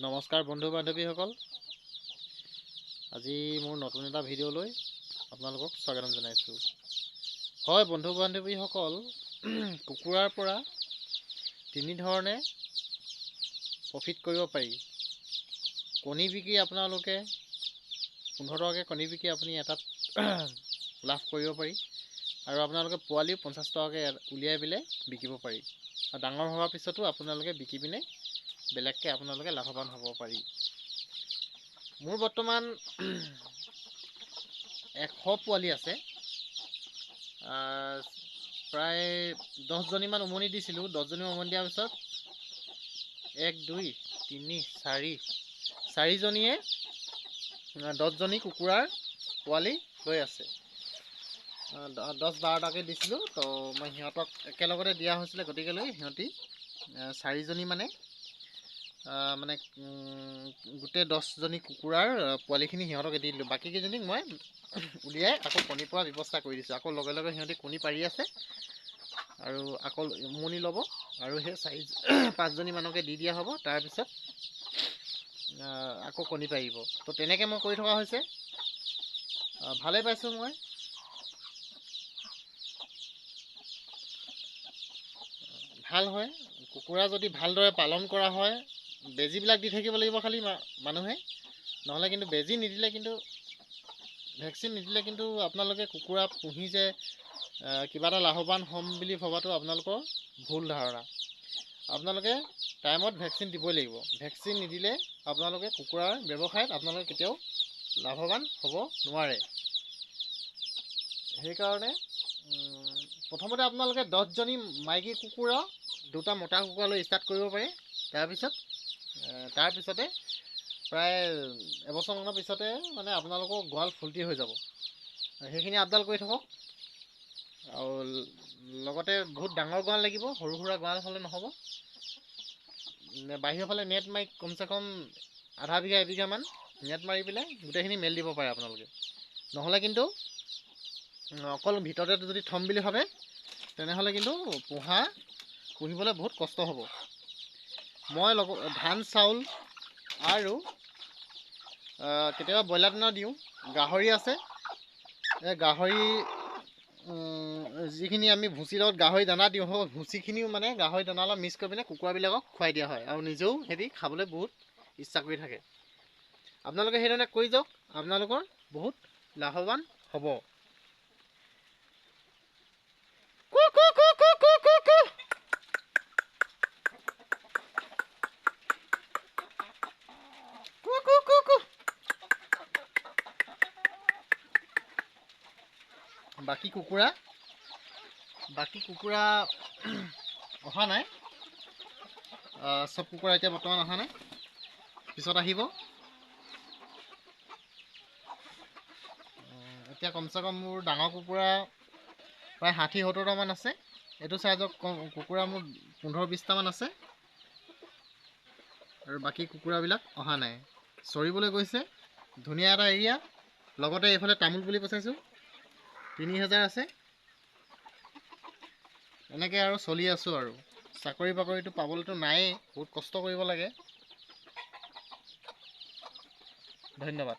নমস্কাৰ বন্ধু বান্ধৱীসকল, আজি মোৰ নতুন এটা ভিডিঅ'লৈ আপোনালোকক স্বাগতম জনাইছোঁ। হয় বন্ধু বান্ধৱীসকল, কুকুৰাৰ পৰা তিনি ধৰণে প্ৰফিট কৰিব পাৰি। কণী বিকি আপোনালোকে 15 টকাকৈ কণী বিকি আপুনি এটাত লাভ কৰিব পাৰি, আৰু আপোনালোকে পোৱালিও 50 টকাকৈ উলিয়াই পেলাই বিকিব পাৰি। আৰু ডাঙৰ হোৱাৰ পিছতো আপোনালোকে বিকি পিনে বেলেগকৈ আপোনালোকে লাভৱান হ'ব পাৰি। মোৰ বৰ্তমান 100 পোৱালি আছে। প্ৰায় 10জনীমান উমনি দিছিলোঁ। 10জনী উমনি দিয়াৰ পিছত 1 2 3 4জনীয়ে 10জনী কুকুৰাৰ পোৱালি লৈ আছে। 10-12টাকৈ দিছিলোঁ, তো মই সিহঁতক একেলগতে দিয়া হৈছিলে, গতিকেলৈ সিহঁতি 4জনী মানে গোটেই 10জনী কুকুৰাৰ পোৱালিখিনি সিহঁতক দি দিলোঁ। বাকীকেইজনীক মই উলিয়াই আকৌ কণী পৰা ব্যৱস্থা কৰি দিছোঁ। আকৌ লগে লগে সিহঁতি কণী পাৰি আছে আৰু আকৌ উমনি ল'ব, আৰু সেই 4-5জনী মানুহকে দি দিয়া হ'ব। তাৰপিছত আকৌ কণী পাৰিব। তো তেনেকৈ মই কৰি থকা হৈছে। ভালেই পাইছোঁ মই। ভাল হয় কুকুৰা যদি ভালদৰে পালন কৰা হয়। বেজীবিলাক দি থাকিব লাগিব খালি মানুহে, নহ'লে কিন্তু বেজী নিদিলে, কিন্তু ভেকচিন নিদিলে কিন্তু আপোনালোকে কুকুৰা পুহি যে কিবা এটা লাভৱান হ'ম বুলি ভবাটো আপোনালোকৰ ভুল ধাৰণা। আপোনালোকে টাইমত ভেকচিন দিবই লাগিব। ভেকচিন নিদিলে আপোনালোকে কুকুৰাৰ ব্যৱসায়ত আপোনালোকে কেতিয়াও লাভৱান হ'ব নোৱাৰে। সেইকাৰণে প্ৰথমতে আপোনালোকে 10জনী মাইকী কুকুৰা, 2টা মতা কুকুৰা লৈ ষ্টাৰ্ট কৰিব পাৰে। তাৰপিছতে প্ৰায় এবছৰমানৰ পিছতে মানে আপোনালোকৰ গঁৰাল ফুল্টি হৈ যাব। সেইখিনি আপডাল কৰি থাকক। আৰু লগতে বহুত ডাঙৰ গঁৰাল লাগিব, সৰু সুৰা গঁৰাল হ'লে নহ'ব। বাহিৰৰ ফালে নেট মাৰি কমচে কম আধা বিঘা 1 বিঘামান নেট মাৰি পেলাই গোটেইখিনি মেলি দিব পাৰে আপোনালোকে। নহ'লে কিন্তু অকল ভিতৰতে যদি থ'ম বুলি ভাবে, তেনেহ'লে কিন্তু পুহিবলৈ বহুত কষ্ট হ'ব। মই ধান চাউল আৰু কেতিয়াবা ব্ৰইলাৰ দানা দিওঁ। গাহৰি আছে, এই গাহৰি যিখিনি আমি ভুচিৰ লগত গাহৰি দানা দিওঁ, সেই ভুচিখিনিও মানে গাহৰি দানা অলপ মিক্স কৰি পিনে কুকুৰাবিলাকক খুৱাই দিয়া হয়, আৰু নিজেও সিহঁতি খাবলৈ বহুত ইচ্ছা কৰি থাকে। আপোনালোকে সেইধৰণে কৰি যাওক, আপোনালোকৰ বহুত লাভৱান হ'ব। বাকী কুকুৰা অহা নাই। চব কুকুৰা এতিয়া বৰ্তমান অহা নাই, পিছত আহিব। এতিয়া কমচে কম মোৰ ডাঙৰ কুকুৰা প্ৰায় 60-70টামান আছে। এইটো চাইজৰ কুকুৰা মোৰ 15-20টামান আছে, আৰু বাকী কুকুৰাবিলাক অহা নাই, চৰিবলৈ গৈছে। ধুনীয়া এটা এৰিয়া, লগতে এইফালে তামোল পুলি পচাইছোঁ, 3000 আছে। এনেকৈ আৰু চলি আছোঁ। আৰু চাকৰি বাকৰিটো পাবলৈতো নায়েই, বহুত কষ্ট কৰিব লাগে। ধন্যবাদ।